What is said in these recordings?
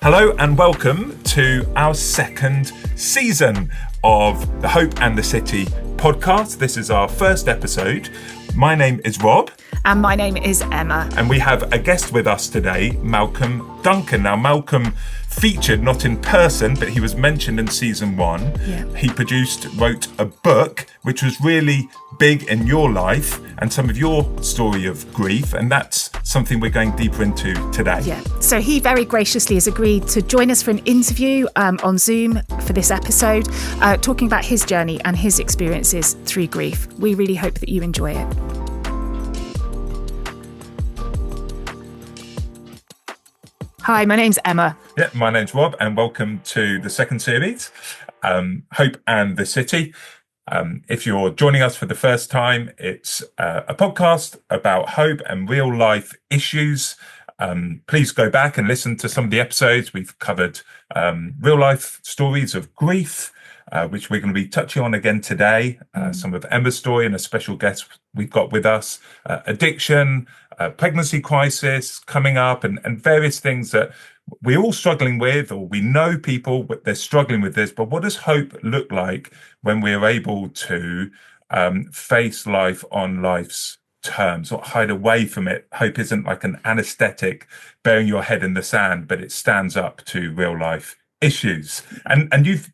Hello and welcome to our second season of the Hope and the City podcast. This is our first episode. My name is Rob. And my name is Emma. And we have a guest with us today, Malcolm Duncan. Now, Malcolm featured not in person, but he was mentioned in season one. Yeah. He wrote a book, which was really big in your life and some of your story of grief. And that's something we're going deeper into today. Yeah. So he very graciously has agreed to join us for an interview on Zoom for this episode, talking about his journey and his experiences through grief. We really hope that you enjoy it. Hi, my name's Emma. Yeah, my name's Rob, and welcome to the second series, Hope and the City. If you're joining us for the first time, it's a podcast about hope and real life issues. Please go back and listen to some of the episodes. We've covered real life stories of grief, which we're going to be touching on again today. Some of Emma's story and a special guest we've got with us, addiction, pregnancy crisis coming up, and various things that we're all struggling with, or we know people, but they're struggling with this. But what does hope look like when we're able to face life on life's terms, not hide away from it? Hope isn't like an anesthetic burying your head in the sand, but it stands up to real life issues. And you've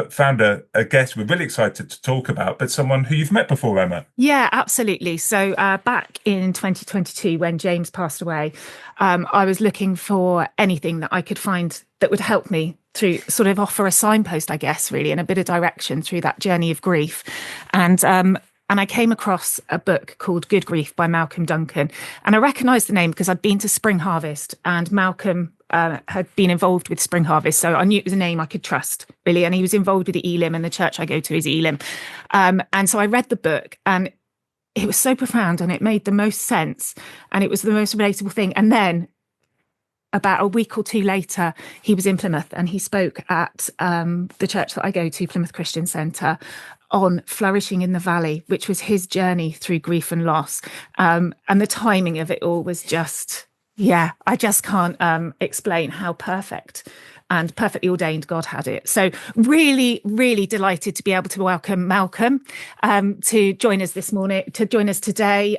found a guest we're really excited to talk about, but someone who you've met before, Emma. Yeah, absolutely. So back in 2022, when James passed away, I was looking for anything that I could find that would help me through, sort of offer a signpost, I guess, really, and a bit of direction through that journey of grief. And I came across a book called Good Grief by Malcolm Duncan. And I recognised the name because I'd been to Spring Harvest, and Malcolm had been involved with Spring Harvest. So I knew it was a name I could trust, really. And he was involved with the Elim, and the church I go to is Elim. And so I read the book, and it was so profound, and it made the most sense, and it was the most relatable thing. And then about a week or two later, he was in Plymouth, and he spoke at the church that I go to, Plymouth Christian Centre, on flourishing in the valley, which was his journey through grief and loss. And the timing of it all was just, yeah, I just can't explain how perfect and perfectly ordained God had it. So really, really delighted to be able to welcome Malcolm to join us this morning, to join us today,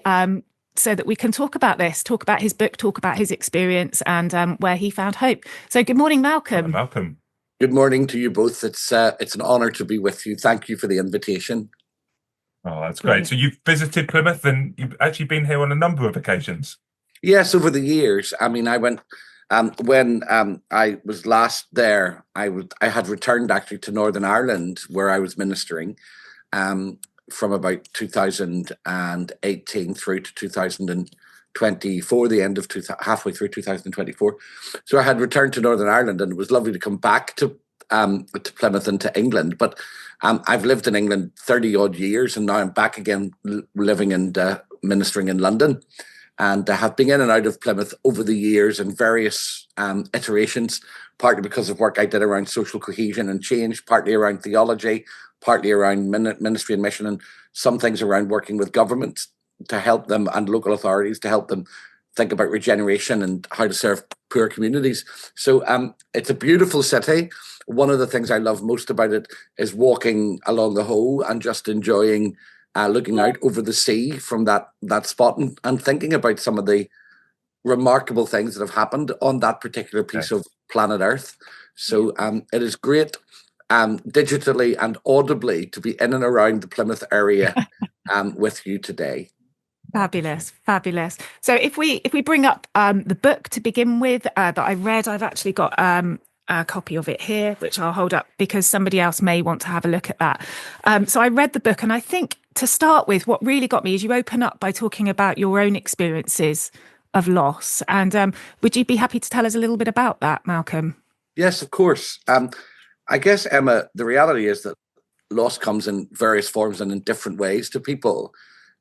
so that we can talk about this, talk about his book, talk about his experience, and where he found hope. So good morning, Malcolm. Hello, Malcolm. Good morning to you both. It's an honour to be with you. Thank you for the invitation. Oh, that's great. So you've visited Plymouth, and you've actually been here on a number of occasions. Yes, over the years. I mean, I went when I was last there. I had returned actually to Northern Ireland, where I was ministering from about 2018 through to 2024, the end of halfway through 2024. So I had returned to Northern Ireland, and it was lovely to come back to Plymouth and to England. But I've lived in England 30 odd years, and now I'm back again living and ministering in London. And I have been in and out of Plymouth over the years in various iterations, partly because of work I did around social cohesion and change, partly around theology, partly around ministry and mission, and some things around working with governments to help them, and local authorities to help them think about regeneration and how to serve poor communities. So it's a beautiful city. One of the things I love most about it is walking along the Hoe and just enjoying looking out over the sea from that spot, and thinking about some of the remarkable things that have happened on that particular piece of planet Earth. So it is great digitally and audibly to be in and around the Plymouth area with you today. Fabulous. So if we bring up the book to begin with that I read, I've actually got a copy of it here, which I'll hold up because somebody else may want to have a look at that. So I read the book, and I think to start with, what really got me is you open up by talking about your own experiences of loss. And would you be happy to tell us a little bit about that, Malcolm? Yes, of course. I guess, Emma, the reality is that loss comes in various forms and in different ways to people.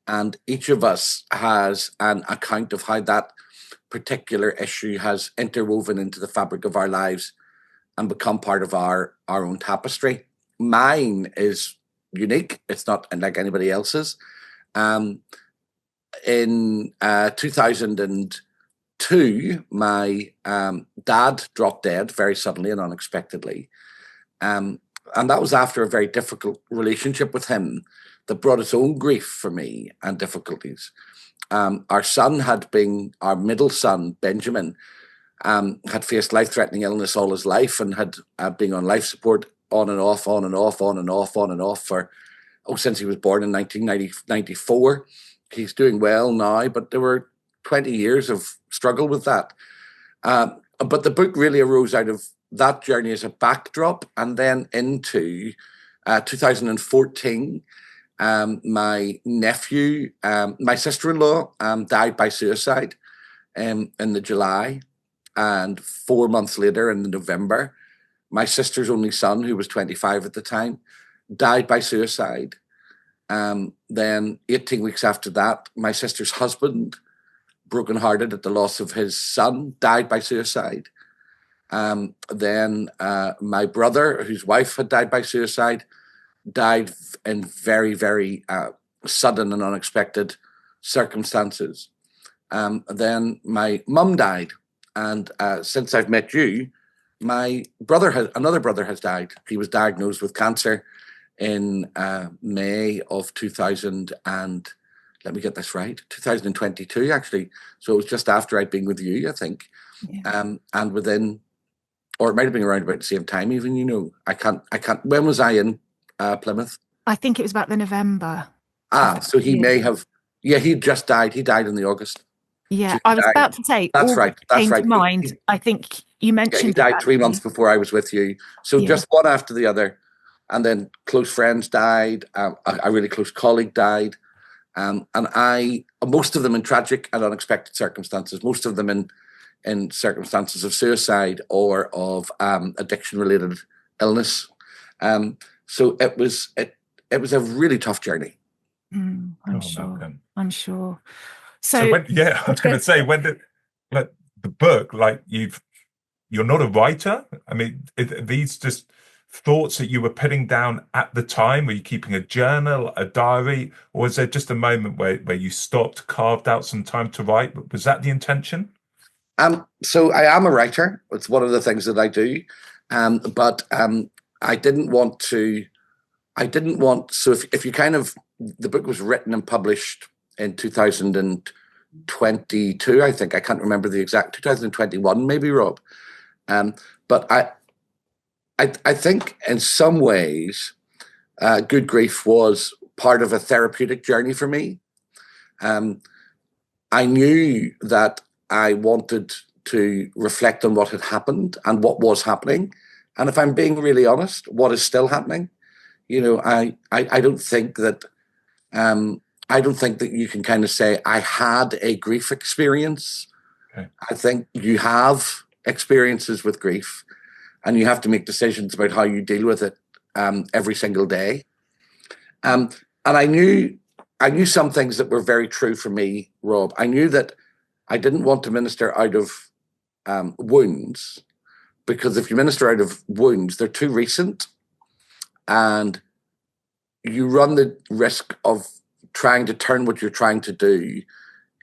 And each of us has an account of how that particular issue has interwoven into the fabric of our lives and become part of our own tapestry. Mine is unique. It's not like anybody else's. In 2002, Two, my dad dropped dead very suddenly and unexpectedly. And that was after a very difficult relationship with him that brought its own grief for me and difficulties. Our middle son, Benjamin, had faced life-threatening illness all his life and had been on life support on and off for, since he was born in 1994. He's doing well now, but there were 20 years of struggle with that. But the book really arose out of that journey as a backdrop, and then into 2014, my nephew, my sister-in-law, died by suicide in the July, and 4 months later, in November, my sister's only son, who was 25 at the time, died by suicide. Then 18 weeks after that, my sister's husband, brokenhearted at the loss of his son, died by suicide. Then my brother, whose wife had died by suicide, died in very, very sudden and unexpected circumstances. Then my mum died. And since I've met you, another brother has died. He was diagnosed with cancer in May of 2000 and, let me get this right, 2022 actually. So it was just after I'd been with you, I think. Yeah. And within, or it might have been around about the same time even, I can't, when was I in Plymouth? I think it was about the November. So he may have, he just died. He died in the August. Yeah, I was about to say, that's right. That's right. To mind. I think you mentioned he died 3 months before I was with you. So just one after the other. And then close friends died. A really close colleague died. And most of them in tragic and unexpected circumstances, most of them in circumstances of suicide or of addiction-related illness. So it was a really tough journey. I'm sure. So I was going to say, when did the book, you're not a writer. I mean, these just thoughts that you were putting down at the time? Were you keeping a journal, a diary, or was there just a moment where you stopped, carved out some time to write? Was that the intention? So I am a writer. It's one of the things that I do. But I didn't want, so if you the book was written and published in 2022, I think. I can't remember the exact, 2021 maybe, Rob. But I think in some ways, Good Grief was part of a therapeutic journey for me. I knew that I wanted to reflect on what had happened and what was happening. And if I'm being really honest, what is still happening. I don't think that you can kind of say I had a grief experience. Okay. I think you have experiences with grief, and you have to make decisions about how you deal with it every single day. And I knew some things that were very true for me, Rob. I knew that I didn't want to minister out of wounds, because if you minister out of wounds, they're too recent, and you run the risk of trying to turn what you're trying to do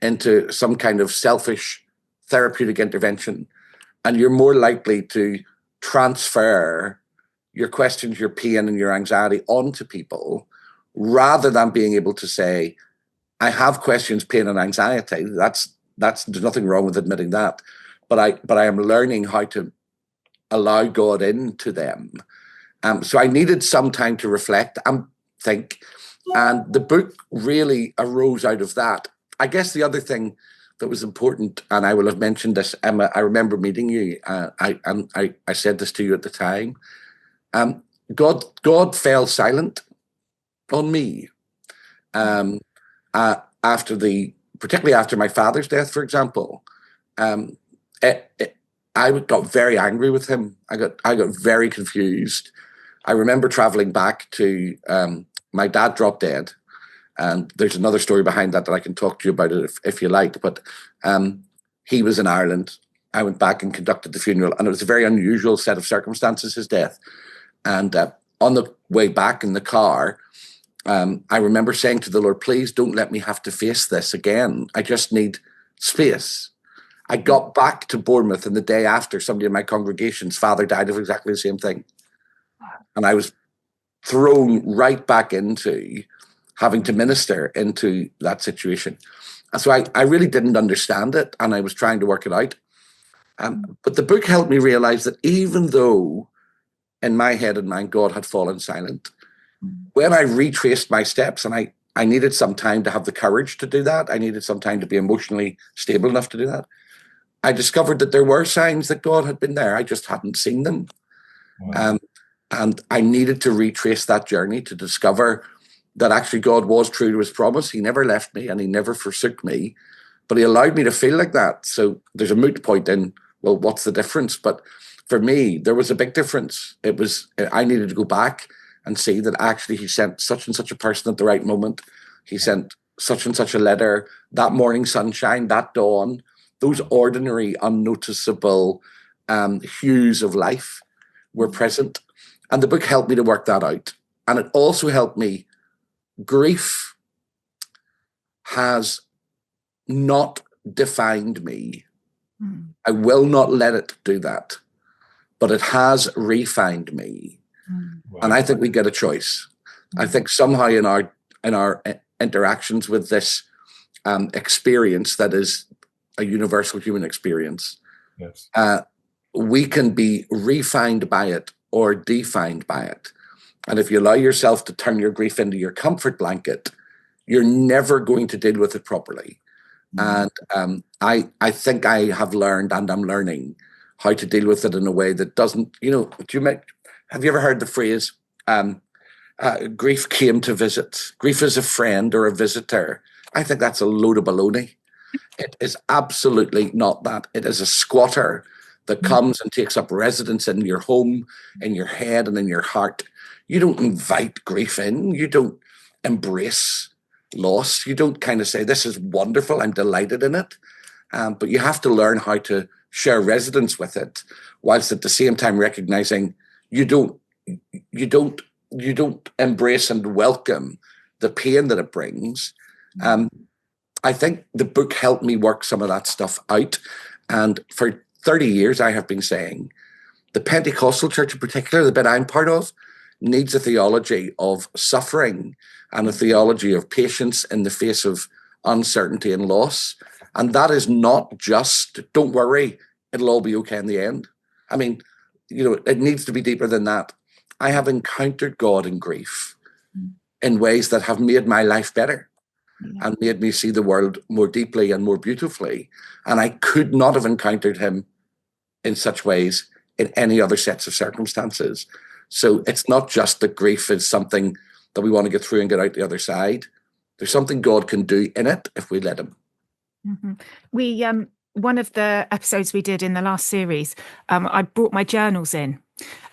into some kind of selfish therapeutic intervention. And you're more likely to transfer your questions, your pain, and your anxiety onto people, rather than being able to say, I have questions, pain, and anxiety. There's nothing wrong with admitting that. But I am learning how to allow God into them. So I needed some time to reflect and think. And the book really arose out of that. I guess the other thing that was important, and I will have mentioned this, Emma, I remember meeting you, I said this to you at the time. God fell silent on me particularly after my father's death, for example. I got very angry with him. I got very confused. I remember traveling back to my dad dropped dead, and there's another story behind that I can talk to you about it if you like. But he was in Ireland. I went back and conducted the funeral, and it was a very unusual set of circumstances, his death. And on the way back in the car, I remember saying to the Lord, please don't let me have to face this again. I just need space. I got back to Bournemouth, and the day after, somebody in my congregation's father died of exactly the same thing. And I was thrown right back into having to minister into that situation. And so I really didn't understand it, and I was trying to work it out. But the book helped me realize that even though in my head and mind God had fallen silent, when I retraced my steps, and I needed some time to have the courage to do that, I needed some time to be emotionally stable enough to do that, I discovered that there were signs that God had been there. I just hadn't seen them. Wow. And I needed to retrace that journey to discover that actually God was true to his promise. He never left me and he never forsook me, but he allowed me to feel like that. So there's a moot point in, well, what's the difference? But for me, there was a big difference. I needed to go back and see that actually he sent such and such a person at the right moment. He sent such and such a letter, that morning sunshine, that dawn, those ordinary, unnoticeable hues of life were present. And the book helped me to work that out. And it also helped me. Grief has not defined me. I will not let it do that. But it has refined me. Wow. And I think we get a choice. I think somehow in our interactions with this experience that is a universal human experience, Yes. We can be refined by it or defined by it. And if you allow yourself to turn your grief into your comfort blanket, you're never going to deal with it properly. And I think I have learned, and I'm learning, how to deal with it in a way that doesn't, have you ever heard the phrase, grief came to visit? Grief is a friend or a visitor. I think that's a load of baloney. It is absolutely not that. It is a squatter that comes and takes up residence in your home, in your head, and in your heart. You don't invite grief in. You don't embrace loss. You don't kind of say, this is wonderful, I'm delighted in it. But you have to learn how to share residence with it, whilst at the same time recognizing you don't embrace and welcome the pain that it brings. I think the book helped me work some of that stuff out. And for 30 years, I have been saying the Pentecostal church in particular, the bit I'm part of, needs a theology of suffering and a theology of patience in the face of uncertainty and loss. And that is not just, don't worry, it'll all be okay in the end. I mean, it needs to be deeper than that. I have encountered God in grief in ways that have made my life better and made me see the world more deeply and more beautifully. And I could not have encountered him in such ways in any other sets of circumstances. So it's not just that grief is something that we want to get through and get out the other side. There's something God can do in it if we let him. Mm-hmm. We one of the episodes we did in the last series, I brought my journals in,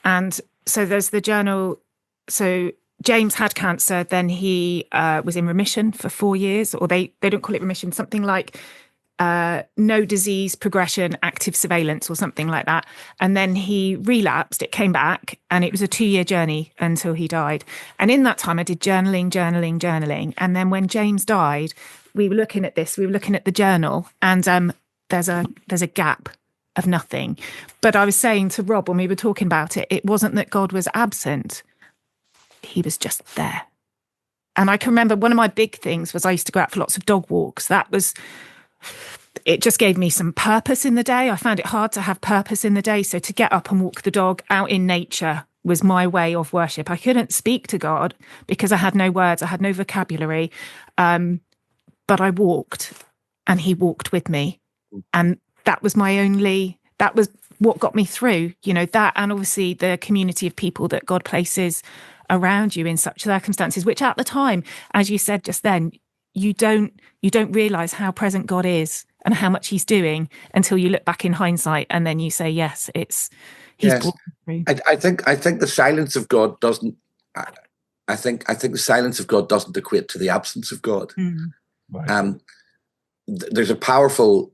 and so there's the journal. So James had cancer, then he was in remission for 4 years, or they don't call it remission, something like no disease progression, active surveillance, or something like that. And then he relapsed, it came back, and it was a 2-year journey until he died. And in that time I did journaling. And then when James died, we were looking at the journal, and there's a gap of nothing. But I was saying to Rob when we were talking about it, it wasn't that God was absent, he was just there. And I can remember one of my big things was I used to go out for lots of dog walks. It just gave me some purpose in the day. I found it hard to have purpose in the day. So to get up and walk the dog out in nature was my way of worship. I couldn't speak to God because I had no words, I had no vocabulary. But I walked and he walked with me. And that was what got me through, that, and obviously the community of people that God places around you in such circumstances, which at the time, as you said just then, you don't realize how present God is and how much he's doing until you look back in hindsight, and then you say, yes, he's brought me through. I think the silence of God doesn't, I think the silence of God doesn't equate to the absence of God. Right. There's a powerful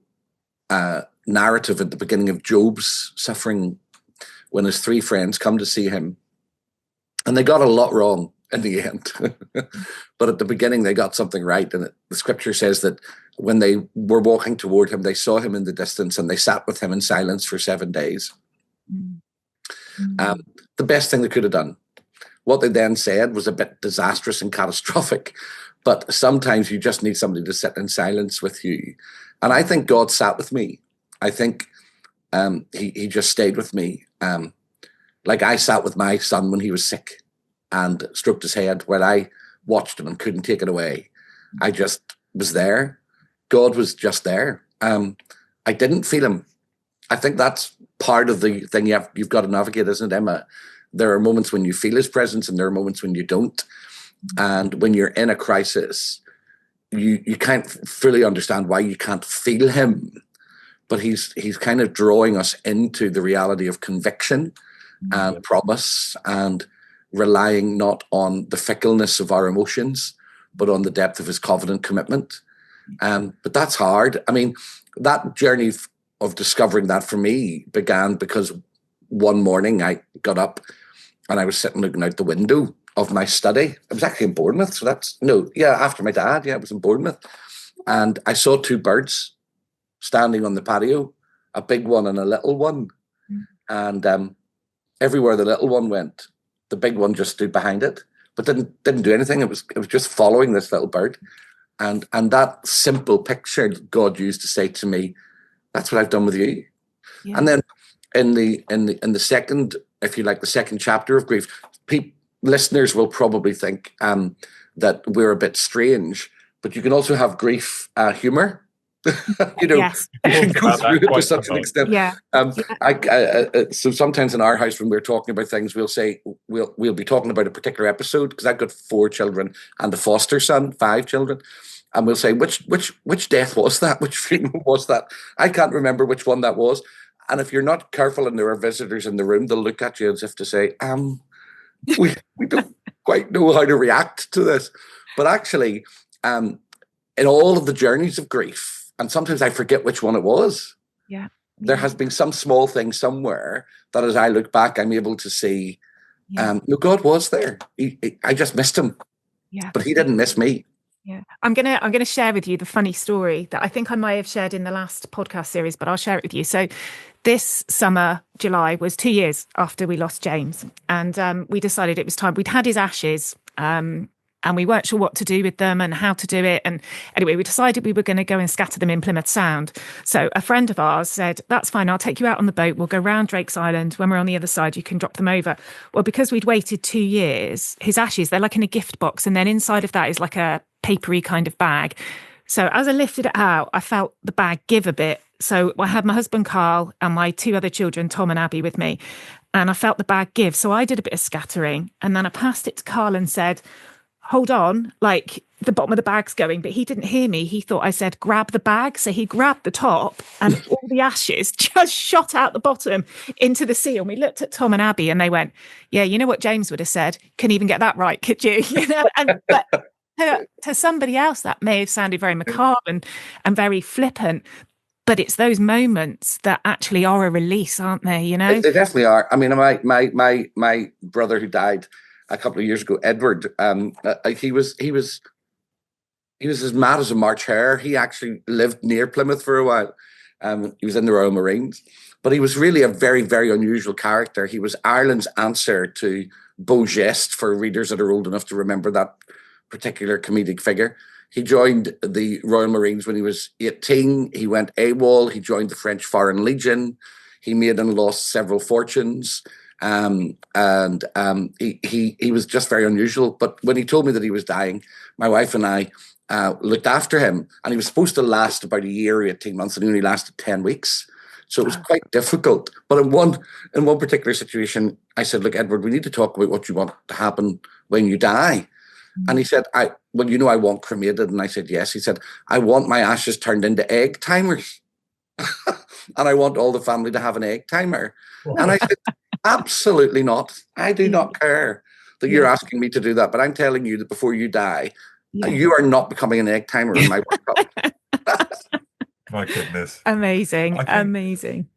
narrative at the beginning of Job's suffering when his 3 friends come to see him, and they got a lot wrong in the end. But at the beginning, they got something right. And the scripture says that when they were walking toward him, they saw him in the distance and they sat with him in silence for 7 days. The best thing they could have done. What they then said was a bit disastrous and catastrophic. But sometimes you just need somebody to sit in silence with you. And I think God sat with me. I think he just stayed with me. Like I sat with my son when he was sick and stroked his head while I watched him and couldn't take it away. I just was there. God was just there. I didn't feel him. I think that's part of the thing you've got to navigate, isn't it, Emma? There are moments when you feel his presence and there are moments when you don't. And when you're in a crisis, you can't fully understand why you can't feel him. But he's kind of drawing us into the reality of conviction and promise and relying not on the fickleness of our emotions, but on the depth of his covenant commitment. But that's hard. I mean, that journey of discovering that for me began because one morning I got up and I was sitting looking out the window of my study. I was actually in Bournemouth. So after my dad. Yeah, I was in Bournemouth. And I saw 2 birds standing on the patio, a big one and a little one. And everywhere the little one went, the big one just stood behind it, but didn't do anything. It was just following this little bird. And that simple picture God used to say to me, that's what I've done with you. Yeah. And then in the second, if you like, the second chapter of grief, listeners will probably think that we're a bit strange, but you can also have grief humor. Yes. You can go through it to such an extent. Yeah. So sometimes in our house, when we're talking about things, we'll say we'll be talking about a particular episode because I've got 4 children and a foster son, 5 children, and we'll say which death was that? Which funeral was that? I can't remember which one that was. And if you're not careful and there are visitors in the room, they'll look at you as if to say, we don't quite know how to react to this. But actually, in all of the journeys of grief, and sometimes I forget which one it was. Yeah. There has been some small thing somewhere that as I look back, I'm able to see, no, God was there. I just missed him. Yeah. But he didn't miss me. Yeah. I'm gonna share with you the funny story that I think I may have shared in the last podcast series, but I'll share it with you. So this summer, July, was 2 years after we lost James. And we decided it was time. We'd had his ashes. And we weren't sure what to do with them and how to do it. And anyway, we decided we were going to go and scatter them in Plymouth Sound. So a friend of ours said, that's fine, I'll take you out on the boat. We'll go round Drake's Island. When we're on the other side, you can drop them over. Well, because we'd waited 2 years, his ashes, they're like in a gift box. And then inside of that is like a papery kind of bag. So as I lifted it out, I felt the bag give a bit. So I had my husband, Carl, and my 2 other children, Tom and Abby, with me. And I felt the bag give. So I did a bit of scattering. And then I passed it to Carl and said, hold on, like the bottom of the bag's going, but he didn't hear me. He thought I said, grab the bag. So he grabbed the top and all the ashes just shot out the bottom into the sea. And we looked at Tom and Abby and they went, yeah, you know what James would have said? Couldn't even get that right, could you? But to somebody else, that may have sounded very macabre and very flippant. But it's those moments that actually are a release, aren't they? They definitely are. I mean, my brother who died a couple of years ago, Edward, he was as mad as a March hare. He actually lived near Plymouth for a while. He was in the Royal Marines, but he was really a very, very unusual character. He was Ireland's answer to Beau Geste, for readers that are old enough to remember that particular comedic figure. He joined the Royal Marines when he was 18. He went AWOL. He joined the French Foreign Legion. He made and lost several fortunes. He was just very unusual. But when he told me that he was dying, my wife and I looked after him, and he was supposed to last about a year or 18 months, and he only lasted 10 weeks. So it was quite difficult. But in one particular situation, I said, look, Edward, we need to talk about what you want to happen when you die. And he said, I want cremated. And I said, yes. He said, I want my ashes turned into egg timers. And I want all the family to have an egg timer. And I said, absolutely not. I do not care that you're asking me to do that. But I'm telling you that before you die, you are not becoming an egg timer in my workshop. My goodness. Amazing. Amazing.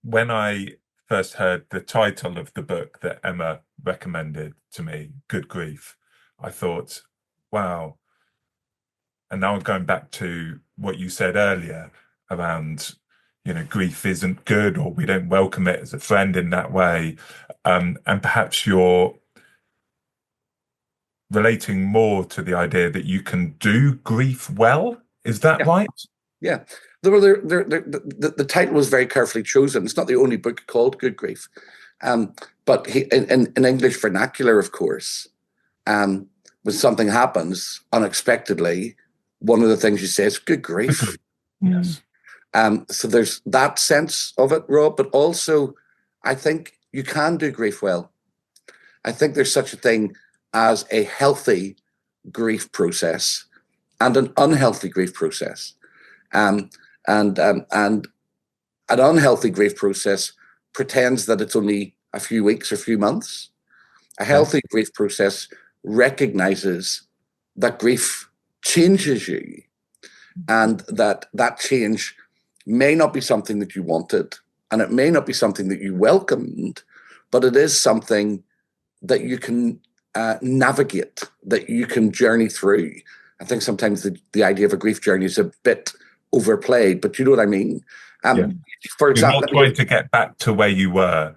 When I first heard the title of the book that Emma recommended to me, Good Grief, I thought, wow. And now I'm going back to what you said earlier around, grief isn't good, or we don't welcome it as a friend in that way. And perhaps you're relating more to the idea that you can do grief well. Is that right? Yeah. The title was very carefully chosen. It's not the only book called Good Grief. But in English vernacular, of course, when something happens unexpectedly, one of the things you say is good grief. Yes. So there's that sense of it, Rob, but also I think you can do grief well. I think there's such a thing as a healthy grief process and an unhealthy grief process. And an unhealthy grief process pretends that it's only a few weeks or a few months. A healthy grief process recognizes that grief changes you, and that change may not be something that you wanted, and it may not be something that you welcomed, but it is something that you can navigate, that you can journey through. I think sometimes the idea of a grief journey is a bit overplayed, but you know what I mean? For example, you're not trying to get back to where you were.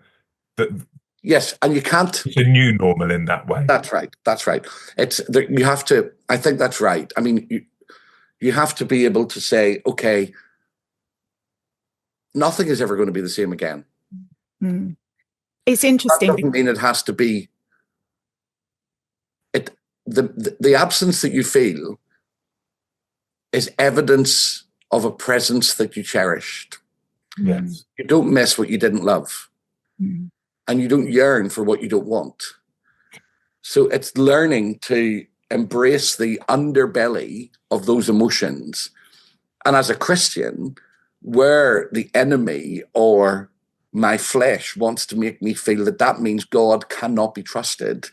Yes, and you can't. It's a new normal in that way. That's right. You have to. I think that's right. I mean, you have to be able to say, okay, nothing is ever going to be the same again. Mm. It's interesting. That doesn't mean it has to be. The absence that you feel is evidence of a presence that you cherished. Yes. You don't miss what you didn't love. Mm. And you don't yearn for what you don't want. So it's learning to embrace the underbelly of those emotions. And as a Christian, where the enemy or my flesh wants to make me feel that means God cannot be trusted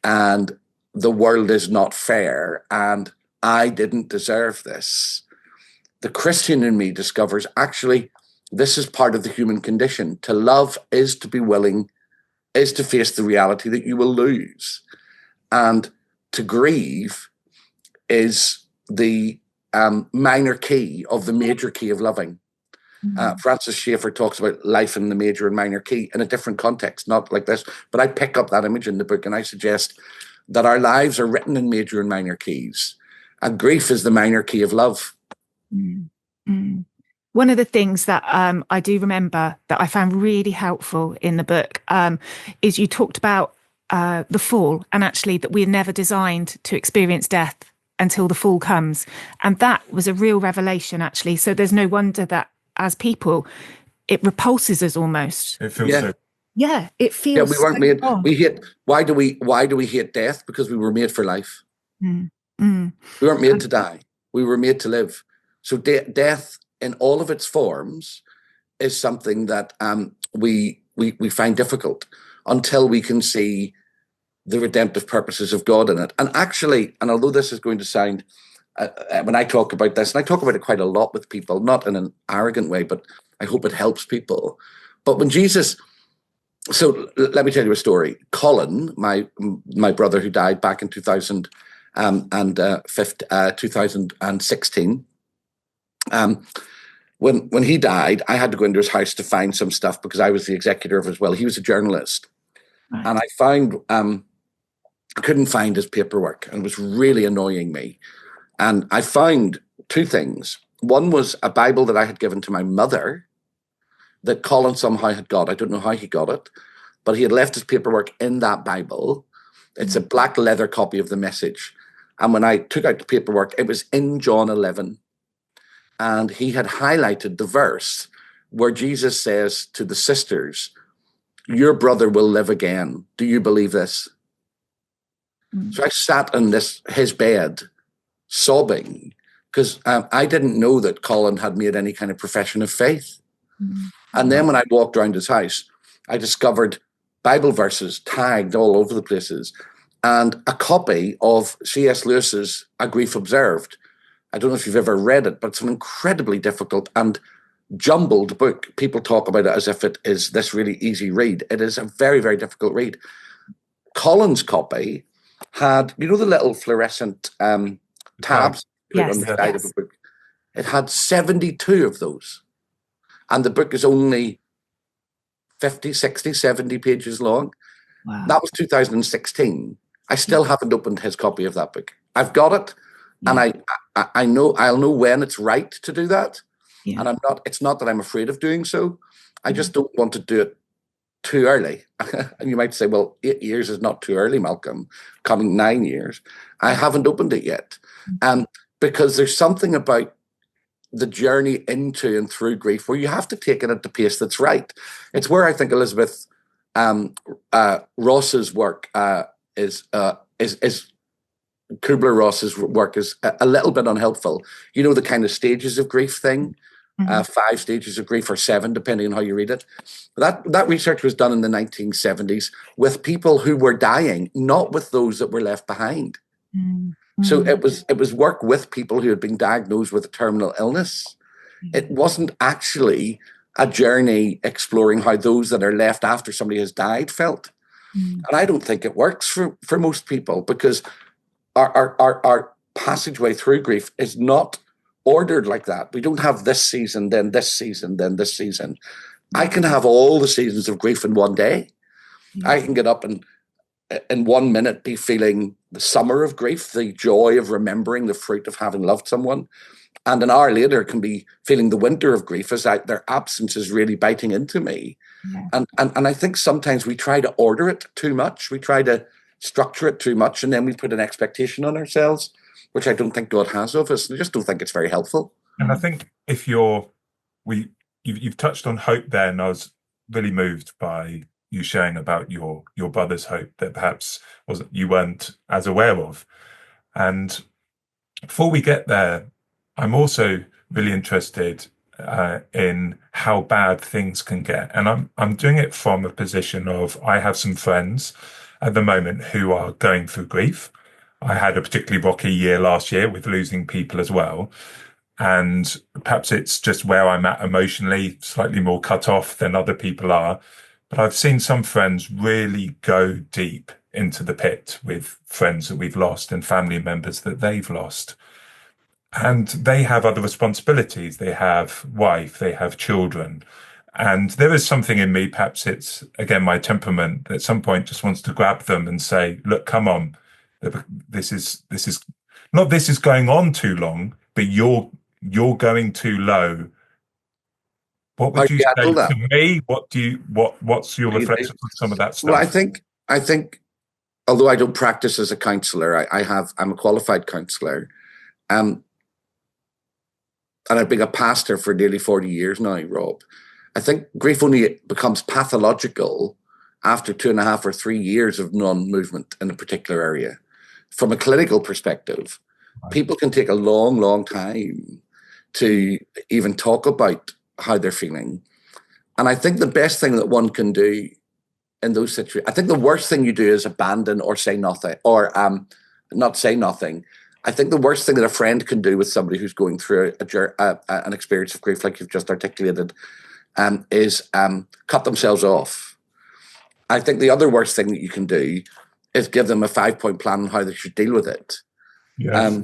and the world is not fair and I didn't deserve this, the Christian in me discovers actually this is part of the human condition. To love is to be willing, is to face the reality that you will lose. And to grieve is the minor key of the major key of loving. Francis Schaeffer talks about life in the major and minor key in a different context, not like this. But I pick up that image in the book and I suggest that our lives are written in major and minor keys. And grief is the minor key of love. One of the things that I do remember that I found really helpful in the book is you talked about the fall, and actually that we're never designed to experience death until the fall comes. And that was a real revelation, actually. So there's no wonder that as people, it repulses us almost. It feels so. Yeah, it feels. Yeah, we weren't made. Wrong. We hate. Why do we hate death? Because we were made for life. We weren't made to die. We were made to live. So death in all of its forms is something that we find difficult until we can see the redemptive purposes of God in it. And actually, and although this is going to sound, when I talk about this, and I talk about it quite a lot with people, not in an arrogant way, but I hope it helps people. But when Jesus, so let me tell you a story. Colin, my brother who died back in 2016, when he died, I had to go into his house to find some stuff because I was the executor of his will. He was a journalist. Right. And I found, I couldn't find his paperwork and it was really annoying me. And I found two things. One was a Bible that I had given to my mother that Colin somehow had got. I don't know how he got it, but he had left his paperwork in that Bible. It's a black leather copy of the Message. And when I took out the paperwork, it was in John 11. And he had highlighted the verse where Jesus says to the sisters, your brother will live again. Do you believe this? So I sat on his bed sobbing because I didn't know that Colin had made any kind of profession of faith. And then when I walked around his house, I discovered Bible verses tagged all over the places and a copy of C.S. Lewis's A Grief Observed. I don't know if you've ever read it, but it's an incredibly difficult and jumbled book. People talk about it as if it is this really easy read. It is a very, very difficult read. Colin's copy had, you know, the little fluorescent tabs put Yes, on the side of yes. a book. It had 72 of those. And the book is only 50, 60, 70 pages long. Wow. That was 2016. I still haven't opened his copy of that book. I've got it, and I know I'll know when it's right to do that. Yeah. And it's not that I'm afraid of doing so. I just don't want to do it too early. And you might say, well, 8 years is not too early, Malcolm. Coming 9 years. I haven't opened it yet. Because there's something about the journey into and through grief where you have to take it at the pace that's right. It's where I think Elizabeth Ross's work is Kubler-Ross's work is a little bit unhelpful. You know, the kind of stages of grief thing, 5 stages of grief or 7, depending on how you read it. That research was done in the 1970s with people who were dying, not with those that were left behind. So it was work with people who had been diagnosed with a terminal illness. It wasn't actually a journey exploring how those that are left after somebody has died felt. And I don't think it works for most people, because our passageway through grief is not ordered like that. We don't have this season, then this season, then this season. I can have all the seasons of grief in one day. I can get up and in 1 minute be feeling the summer of grief, the joy of remembering the fruit of having loved someone. And an hour later can be feeling the winter of grief as their absence is really biting into me. And I think sometimes we try to order it too much. We try to structure it too much, and then we put an expectation on ourselves, which I don't think God has of us. I just don't think it's very helpful. And I think if you've touched on hope there, and I was really moved by you sharing about your brother's hope that perhaps you weren't as aware of. And before we get there, I'm also really interested in how bad things can get, and I'm doing it from a position of I have some friends at the moment who are going through grief. I had a particularly rocky year last year with losing people as well. And perhaps it's just where I'm at emotionally, slightly more cut off than other people are. But I've seen some friends really go deep into the pit with friends that we've lost and family members that they've lost. And they have other responsibilities. They have wife, they have children. And there is something in me, perhaps it's, again, my temperament, that at some point just wants to grab them and say, look, come on, this is going on too long, but you're going too low. What would you say to me? What's your reflection on some of that stuff? Well, I think, although I don't practice as a counsellor, I'm a qualified counsellor. And I've been a pastor for nearly 40 years now, Rob. I think grief only becomes pathological after 2.5 or 3 years of non-movement in a particular area. From a clinical perspective, people can take a long, long time to even talk about how they're feeling. And I think the best thing that one can do in those situations, I think the worst thing you do is abandon or say nothing, or not say nothing. I think the worst thing that a friend can do with somebody who's going through an experience of grief, like you've just articulated, is cut themselves off. I think the other worst thing that you can do is give them a 5-point plan on how they should deal with it. Yes.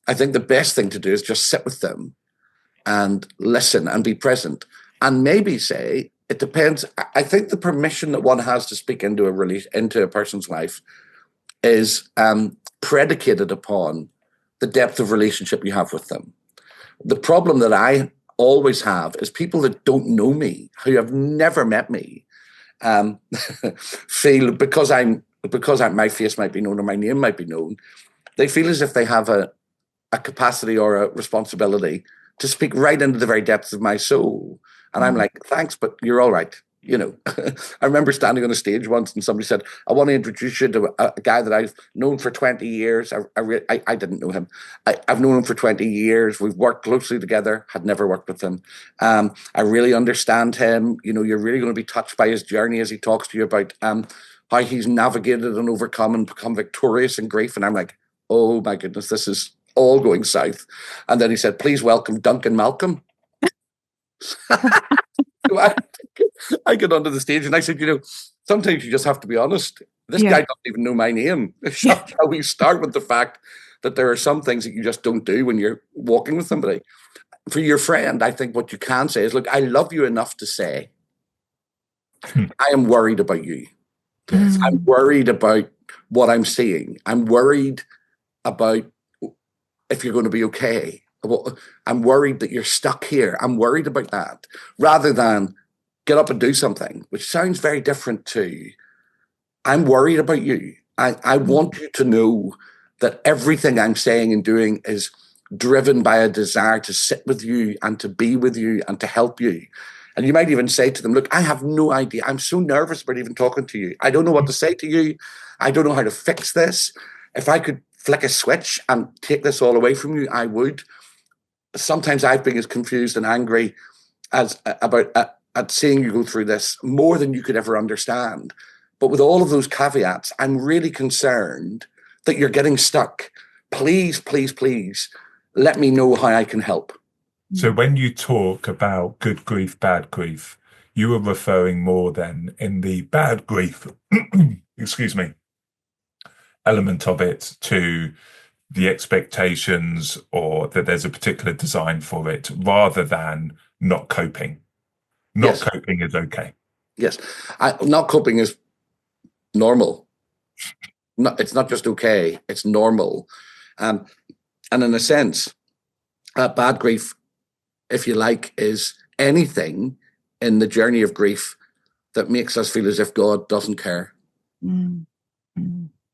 I think the best thing to do is just sit with them and listen and be present, and maybe say, it depends. I think the permission that one has to speak into a person's life is predicated upon the depth of relationship you have with them. The problem that I always have is people that don't know me, who have never met me, feel because my face might be known or my name might be known, they feel as if they have a capacity or a responsibility to speak right into the very depths of my soul. And I'm like, thanks, but you're all right. You know, I remember standing on a stage once and somebody said, I want to introduce you to a guy that I've known for 20 years. I didn't know him. I've known him for 20 years. We've worked closely together, had never worked with him. I really understand him. You know, you're really going to be touched by his journey as he talks to you about how he's navigated and overcome and become victorious in grief. And I'm like, oh my goodness, this is all going south. And then he said, please welcome Duncan Malcolm. So I got onto the stage and I said, you know, sometimes you just have to be honest. This guy doesn't even know my name. Shall we start with the fact that there are some things that you just don't do when you're walking with somebody? For your friend, I think what you can say is, look, I love you enough to say, I am worried about you. Yes. I'm worried about what I'm seeing. I'm worried about if you're going to be okay. I'm worried that you're stuck here. I'm worried about that. Rather than get up and do something, which sounds very different to, I'm worried about you. I want you to know that everything I'm saying and doing is driven by a desire to sit with you and to be with you and to help you. And you might even say to them, look, I have no idea. I'm so nervous about even talking to you. I don't know what to say to you. I don't know how to fix this. If I could flick a switch and take this all away from you, I would. Sometimes I've been as confused and angry as about at seeing you go through this more than you could ever understand. But with all of those caveats, I'm really concerned that you're getting stuck. Please, please, please, let me know how I can help. So when you talk about good grief, bad grief, you are referring more than in the bad grief, excuse me, element of it to the expectations or that there's a particular design for it rather than not coping. Not coping is okay. Yes. Not coping is normal. It's not just okay, it's normal. And in a sense, bad grief, if you like, is anything in the journey of grief that makes us feel as if God doesn't care.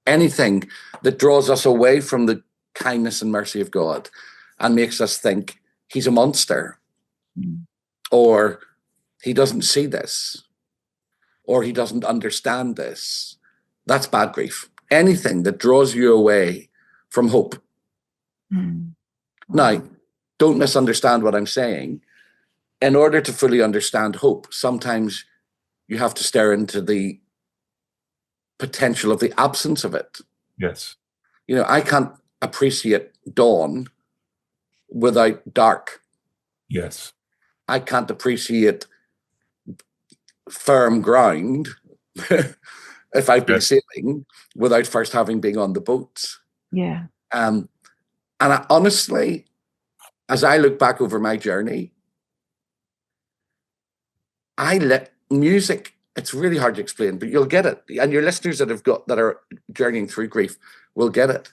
Anything that draws us away from the kindness and mercy of God and makes us think he's a monster, or he doesn't see this, or he doesn't understand this. That's bad grief. Anything that draws you away from hope. Now, don't misunderstand what I'm saying. In order to fully understand hope, sometimes you have to stare into the potential of the absence of it. Yes. You know, I can't appreciate dawn without dark. Yes. I can't appreciate firm ground if I've been sailing without first having been on the boats. Yeah. And I, honestly, as I look back over my journey, I let music, it's really hard to explain, but you'll get it. And your listeners that are journeying through grief will get it.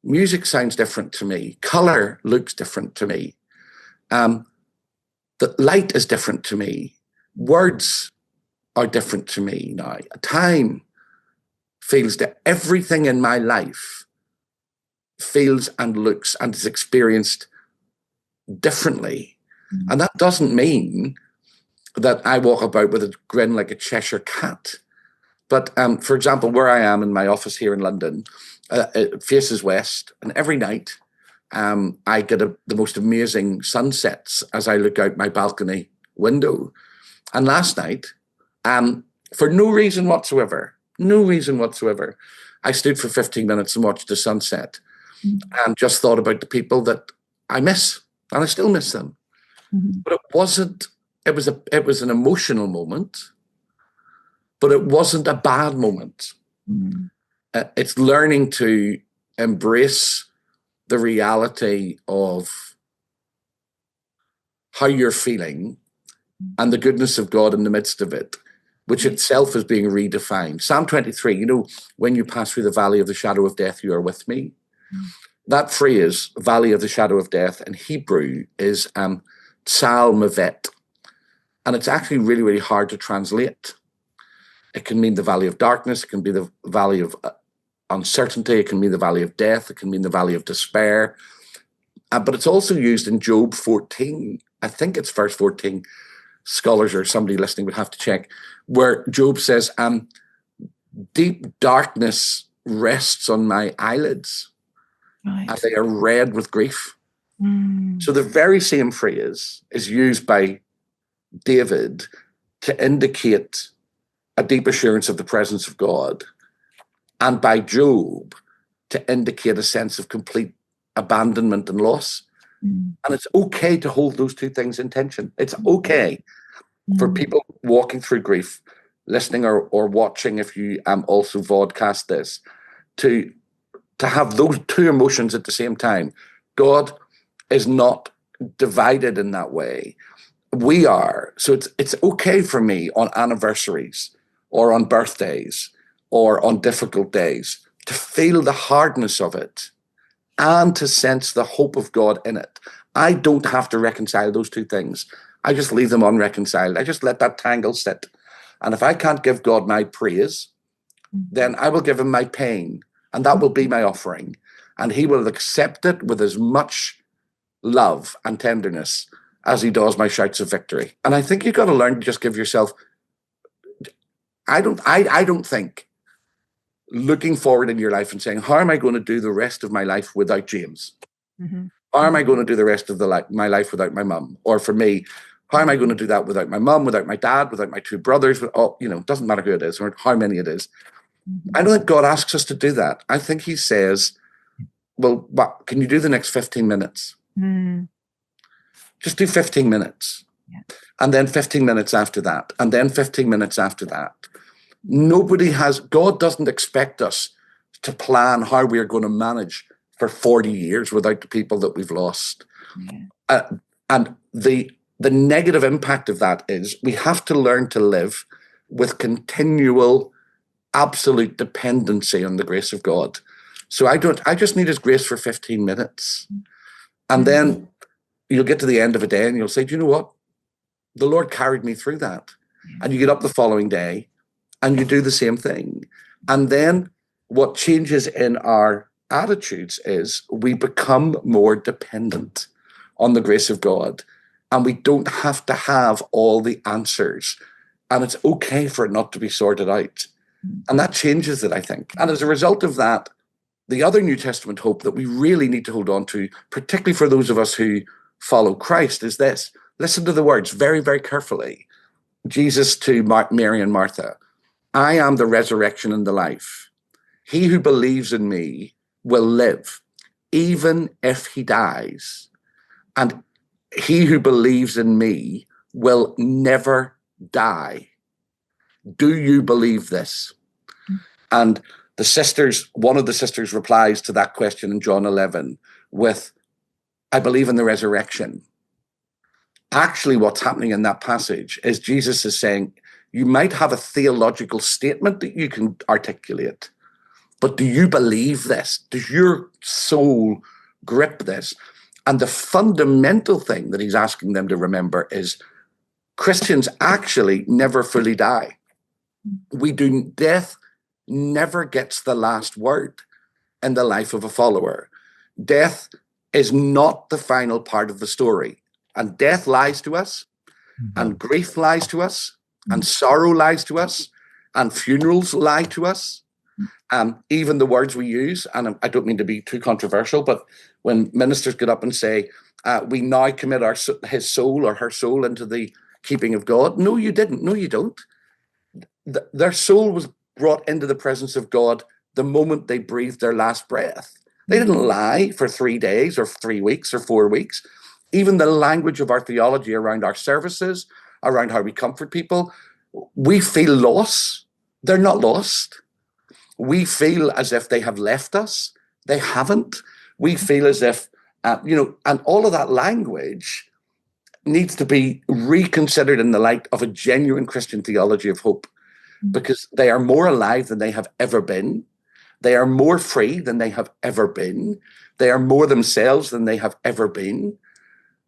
Music sounds different to me. Color looks different to me. The light is different to me. Words are different to me now. Time feels that everything in my life feels and looks and is experienced differently. And that doesn't mean that I walk about with a grin like a Cheshire cat. But for example, where I am in my office here in London, it faces west, and every night I get the most amazing sunsets as I look out my balcony window. And last night, for no reason whatsoever, I stood for 15 minutes and watched the sunset and just thought about the people that I miss, and I still miss them. But it was an emotional moment, but it wasn't a bad moment. It's learning to embrace the reality of how you're feeling and the goodness of God in the midst of it, which itself is being redefined. Psalm 23, you know, when you pass through the valley of the shadow of death, you are with me. That phrase, valley of the shadow of death, in Hebrew is Tsal Mavet. And it's actually really, really hard to translate. It can mean the valley of darkness. It can be the valley of uncertainty. It can mean the valley of death. It can mean the valley of despair. But it's also used in Job 14. I think it's verse 14. Scholars or somebody listening would have to check, where Job says, deep darkness rests on my eyelids, and they are red with grief. So the very same phrase is used by David to indicate a deep assurance of the presence of God, and by Job to indicate a sense of complete abandonment and loss. And it's okay to hold those two things in tension. It's okay for people walking through grief listening or watching, if you also vodcast this, to have those two emotions at the same time. God is not divided in that way. We are. So it's okay for me on anniversaries or on birthdays or on difficult days to feel the hardness of it and to sense the hope of God in it. I don't have to reconcile those two things. I just leave them unreconciled. I just let that tangle sit. And if I can't give God my praise, then I will give him my pain, and that will be my offering. And he will accept it with as much love and tenderness as he does my shouts of victory. And I think you've got to learn to just give yourself, I don't think looking forward in your life and saying, how am I going to do the rest of my life without James? Mm-hmm. How am I going to do the rest of my life without my mum? Or for me, how am I going to do that without my mum, without my dad, without my two brothers? It doesn't matter who it is or how many it is. Mm-hmm. I don't think God asks us to do that. I think he says, well, can you do the next 15 minutes? Mm. Just do 15 minutes. Yeah. And then 15 minutes after that. And then 15 minutes after that. God doesn't expect us to plan how we're going to manage for 40 years without the people that we've lost. Yeah. And the negative impact of that is we have to learn to live with continual, absolute dependency on the grace of God. So I just need his grace for 15 minutes. And then you'll get to the end of a day and you'll say, do you know what? The Lord carried me through that. And you get up the following day and you do the same thing. And then what changes in our attitudes is we become more dependent on the grace of God. And we don't have to have all the answers. And it's okay for it not to be sorted out. And that changes it, I think. And as a result of that, the other New Testament hope that we really need to hold on to, particularly for those of us who follow Christ, is this. Listen to the words very, very carefully. Jesus to Mary and Martha, I am the resurrection and the life. He who believes in me will live, even if he dies. And he who believes in me will never die. Do you believe this? And one of the sisters replies to that question in John 11 with, I believe in the resurrection. Actually, what's happening in that passage is Jesus is saying, you might have a theological statement that you can articulate, but do you believe this? Does your soul grip this? And the fundamental thing that he's asking them to remember is Christians actually never fully die. Death never gets the last word in the life of a follower. Death is not the final part of the story. And death lies to us, and grief lies to us, and sorrow lies to us, and funerals lie to us. Even the words we use, and I don't mean to be too controversial, but when ministers get up and say, we now commit his soul or her soul into the keeping of God. No, you didn't. No, you don't. Their soul was brought into the presence of God the moment they breathed their last breath. They didn't lie for 3 days or 3 weeks or 4 weeks. Even the language of our theology around our services, around how we comfort people, we feel loss. They're not lost. We feel as if they have left us. They haven't. We feel as if, and all of that language needs to be reconsidered in the light of a genuine Christian theology of hope, because they are more alive than they have ever been. They are more free than they have ever been. They are more themselves than they have ever been.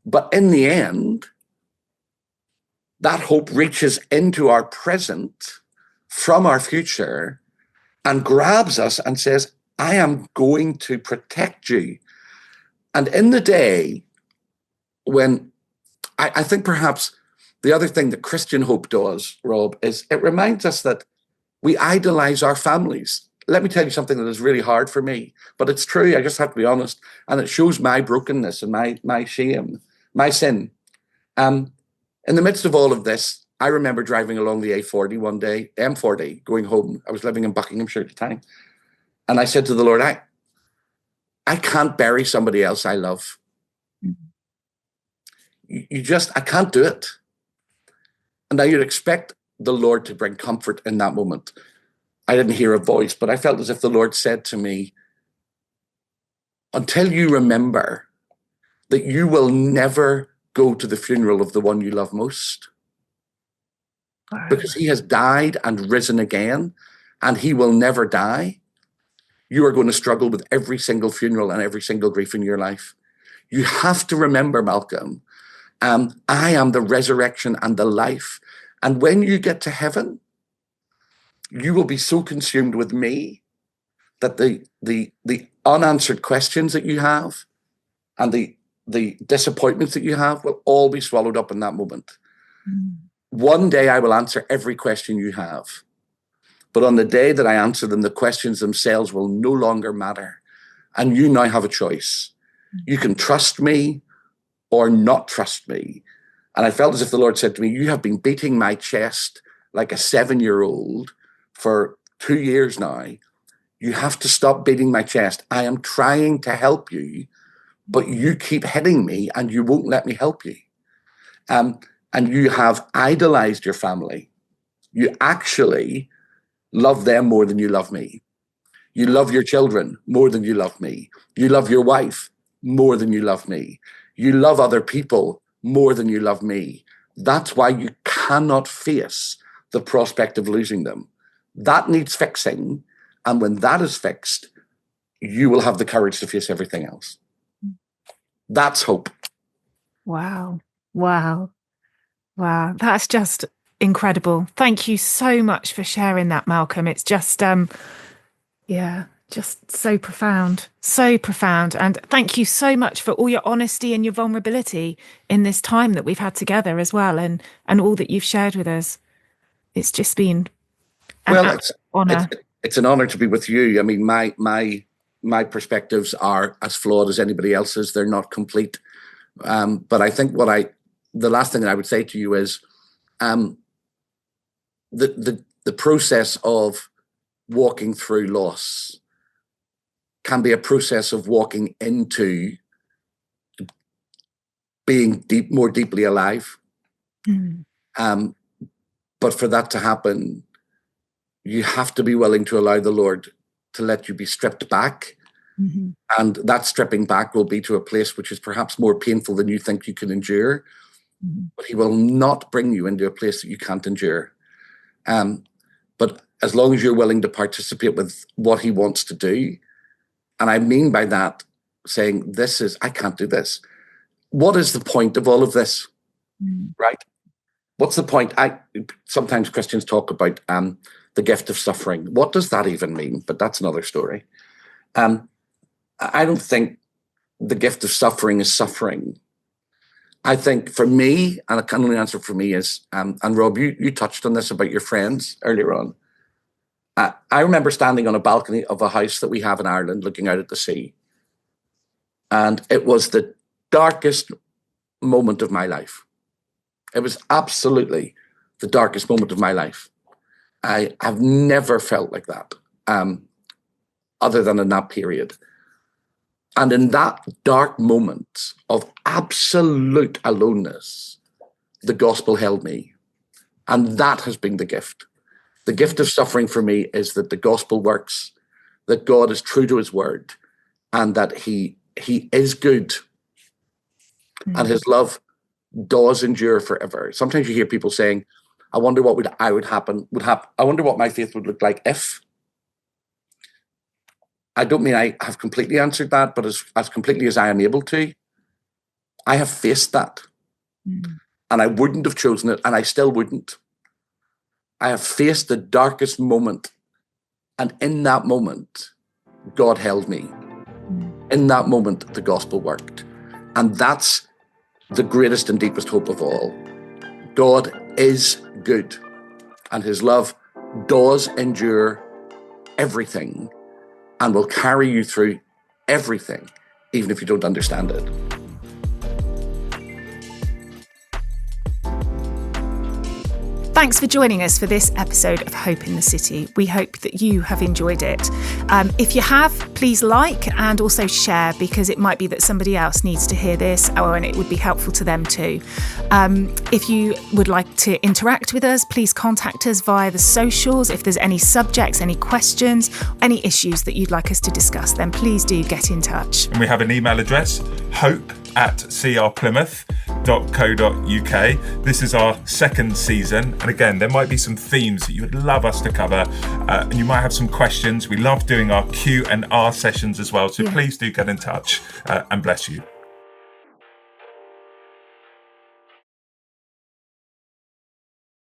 But in the end, that hope reaches into our present from our future and grabs us and says, I am going to protect you. And in the day when I think perhaps the other thing that Christian hope does, Rob, is it reminds us that we idolize our families. Let me tell you something that is really hard for me, but it's true. I just have to be honest. And it shows my brokenness and my shame, my sin. In the midst of all of this, I remember driving along the A40 one day, M40, going home. I was living in Buckinghamshire at the time. And I said to the Lord, I can't bury somebody else I love. I can't do it. And now you'd expect the Lord to bring comfort in that moment. I didn't hear a voice, but I felt as if the Lord said to me, until you remember that you will never go to the funeral of the one you love most, because he has died and risen again, and he will never die, you are going to struggle with every single funeral and every single grief in your life. You have to remember, Malcolm, I am the resurrection and the life. And when you get to heaven, you will be so consumed with me that the unanswered questions that you have and the disappointments that you have will all be swallowed up in that moment. One day I will answer every question you have. But on the day that I answer them, the questions themselves will no longer matter. And you now have a choice. You can trust me or not trust me. And I felt as if the Lord said to me, you have been beating my chest like a 7-year-old for 2 years now. You have to stop beating my chest. I am trying to help you, but you keep hitting me and you won't let me help you. And you have idolized your family. You actually love them more than you love me. You love your children more than you love me. You love your wife more than you love me. You love other people more than you love me. That's why you cannot face the prospect of losing them. That needs fixing. And when that is fixed, you will have the courage to face everything else. That's hope. Wow. Wow. Wow. That's just incredible. Thank you so much for sharing that, Malcolm. It's just, just so profound, so profound. And thank you so much for all your honesty and your vulnerability in this time that we've had together as well, and all that you've shared with us. It's just been an honor. It's an honor to be with you. I mean, my perspectives are as flawed as anybody else's. They're not complete. But I think the last thing that I would say to you is the process of walking through loss can be a process of walking into being more deeply alive. But for that to happen, you have to be willing to allow the Lord to let you be stripped back. And that stripping back will be to a place which is perhaps more painful than you think you can endure. But he will not bring you into a place that you can't endure. But as long as you're willing to participate with what he wants to do, and I mean by that saying, I can't do this. What is the point of all of this? Right? What's the point? Sometimes Christians talk about the gift of suffering. What does that even mean? But that's another story. I don't think the gift of suffering is suffering. I think for me, and I can only answer for me, is, and Rob, you touched on this about your friends earlier on. I remember standing on a balcony of a house that we have in Ireland looking out at the sea. And it was the darkest moment of my life. It was absolutely the darkest moment of my life. I have never felt like that, other than in that period. And in that dark moment of absolute aloneness, the gospel held me. And that has been the gift. The gift of suffering for me is that the gospel works, that God is true to his word, and that he is good. And his love does endure forever. Sometimes you hear people saying, I wonder what would happen. I wonder what my faith would look like if. I don't mean I have completely answered that, but as completely as I am able to, I have faced that. And I wouldn't have chosen it, and I still wouldn't. I have faced the darkest moment, and in that moment, God held me. In that moment, the gospel worked. And that's the greatest and deepest hope of all. God is good, and his love does endure everything and will carry you through everything, even if you don't understand it. Thanks for joining us for this episode of Hope in the City. We hope that you have enjoyed it. If you have, please like and also share, because it might be that somebody else needs to hear this, and it would be helpful to them too. If you would like to interact with us, please contact us via the socials. If there's any subjects, any questions, any issues that you'd like us to discuss, then please do get in touch. And we have an email address, hope@crplymouth.co.uk. This is our second season, and again, there might be some themes that you would love us to cover, and you might have some questions. We love doing our Q&R sessions as well, so please do get in touch, and bless you.